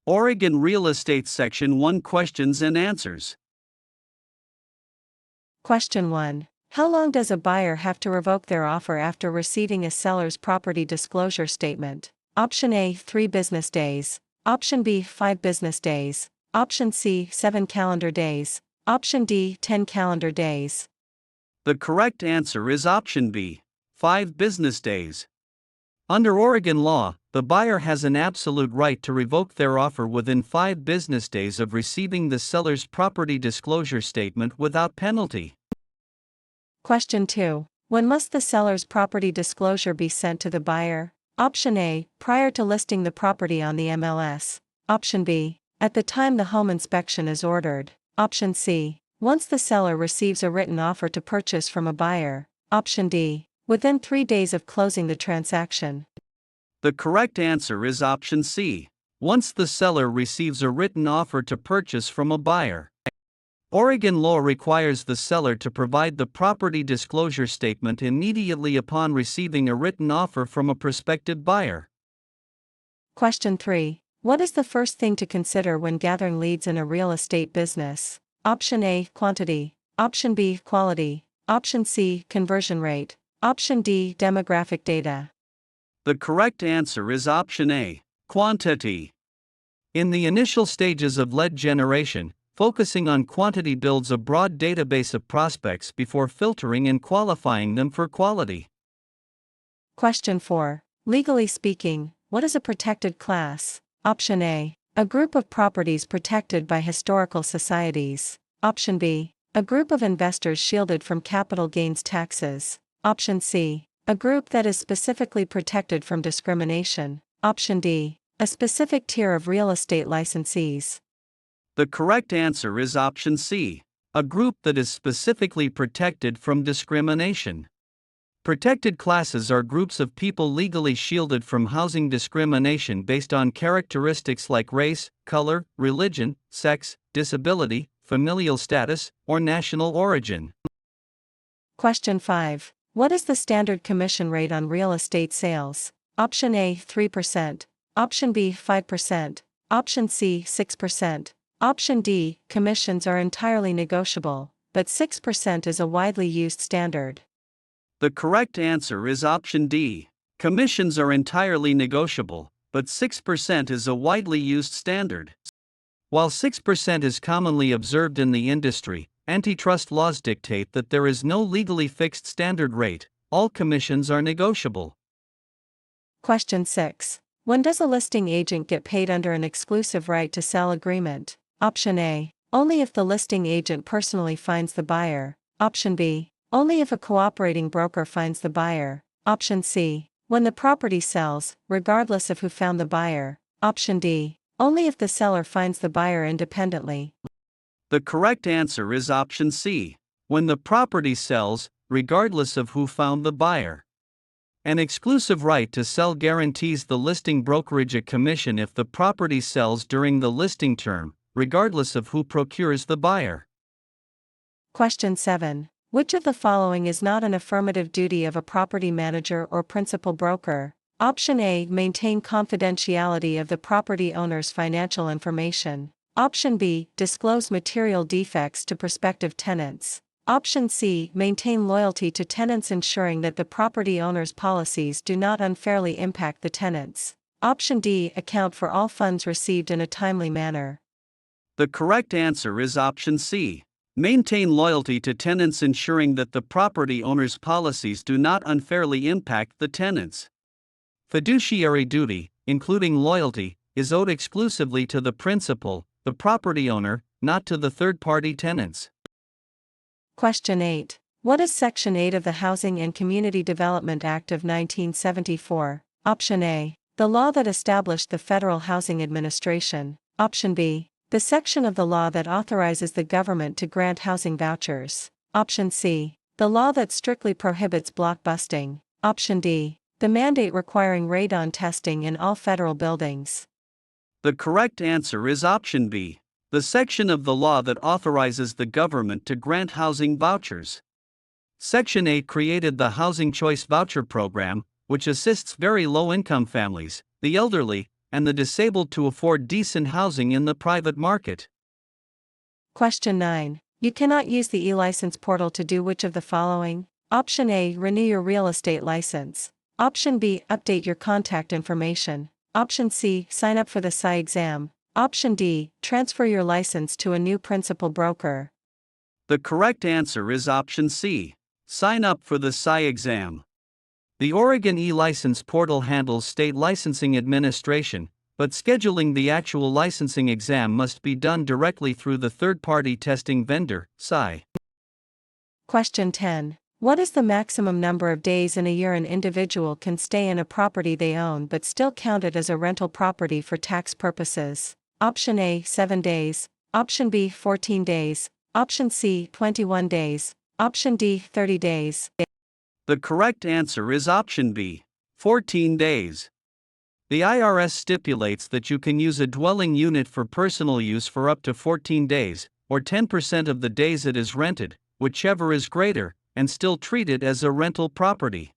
Oregon Real Estate Section 1 Questions and Answers. Question 1. How long does a buyer have to revoke their offer after receiving a seller's property disclosure statement? Option A, 3 business days. Option B, 5 business days. Option C, 7 calendar days. Option D, 10 calendar days. The correct answer is option B, 5 business days. Under Oregon law, the buyer has an absolute right to revoke their offer within 5 business days of receiving the seller's property disclosure statement without penalty. Question 2. When must the seller's property disclosure be sent to the buyer? Option A, prior to listing the property on the MLS. Option B, at the time the home inspection is ordered. Option C, once the seller receives a written offer to purchase from a buyer. Option D, within 3 days of closing the transaction. The correct answer is option C, once the seller receives a written offer to purchase from a buyer. Oregon law requires the seller to provide the property disclosure statement immediately upon receiving a written offer from a prospective buyer. Question 3. What is the first thing to consider when gathering leads in a real estate business? Option A, quantity. Option B, quality. Option C, conversion rate. Option D, demographic data. The correct answer is option A, quantity. In the initial stages of lead generation, focusing on quantity builds a broad database of prospects before filtering and qualifying them for quality. Question 4. Legally speaking, what is a protected class? Option A, a group of properties protected by historical societies. Option B, a group of investors shielded from capital gains taxes. Option C, a group that is specifically protected from discrimination. Option D, a specific tier of real estate licensees. The correct answer is option C, a group that is specifically protected from discrimination. Protected classes are groups of people legally shielded from housing discrimination based on characteristics like race, color, religion, sex, disability, familial status, or national origin. Question 5. What is the standard commission rate on real estate sales? Option A, 3%. Option B, 5%. Option C, 6%. Option D, commissions are entirely negotiable, but 6% is a widely used standard. The correct answer is option D. Commissions are entirely negotiable, but 6% is a widely used standard. While 6% is commonly observed in the industry, antitrust laws dictate that there is no legally fixed standard rate. All commissions are negotiable. Question 6. When does a listing agent get paid under an exclusive right to sell agreement? Option A, only if the listing agent personally finds the buyer. Option B, only if a cooperating broker finds the buyer. Option C, when the property sells, regardless of who found the buyer. Option D, only if the seller finds the buyer independently. The correct answer is option C, when the property sells, regardless of who found the buyer. An exclusive right to sell guarantees the listing brokerage a commission if the property sells during the listing term, regardless of who procures the buyer. Question 7. Which of the following is not an affirmative duty of a property manager or principal broker? Option A, maintain confidentiality of the property owner's financial information. Option B, disclose material defects to prospective tenants. Option C, maintain loyalty to tenants ensuring that the property owner's policies do not unfairly impact the tenants. Option D, account for all funds received in a timely manner. The correct answer is option C. Maintain loyalty to tenants ensuring that the property owner's policies do not unfairly impact the tenants. Fiduciary duty, including loyalty, is owed exclusively to the principal, the property owner, not to the third-party tenants. Question 8. What is Section 8 of the Housing and Community Development Act of 1974? Option A, the law that established the Federal Housing Administration. Option B, the section of the law that authorizes the government to grant housing vouchers. Option C, the law that strictly prohibits block busting. Option D, the mandate requiring radon testing in all federal buildings. The correct answer is option B, the section of the law that authorizes the government to grant housing vouchers. Section 8 created the Housing Choice Voucher Program, which assists very low-income families, the elderly, and the disabled to afford decent housing in the private market. Question 9. You cannot use the e-license portal to do which of the following? Option A. Renew your real estate license. Option B. Update your contact information. Option C. Sign up for the PSI exam. Option D. Transfer your license to a new principal broker. The correct answer is option C. Sign up for the PSI exam. The Oregon e-license portal handles state licensing administration, but scheduling the actual licensing exam must be done directly through the third-party testing vendor, PSI. Question 10. What is the maximum number of days in a year an individual can stay in a property they own but still count it as a rental property for tax purposes? Option A. 7 days. Option B. 14 days. Option C. 21 days. Option D. 30 days. The correct answer is option B. 14 days. The IRS stipulates that you can use a dwelling unit for personal use for up to 14 days, or 10% of the days it is rented, whichever is greater, and still treat it as a rental property.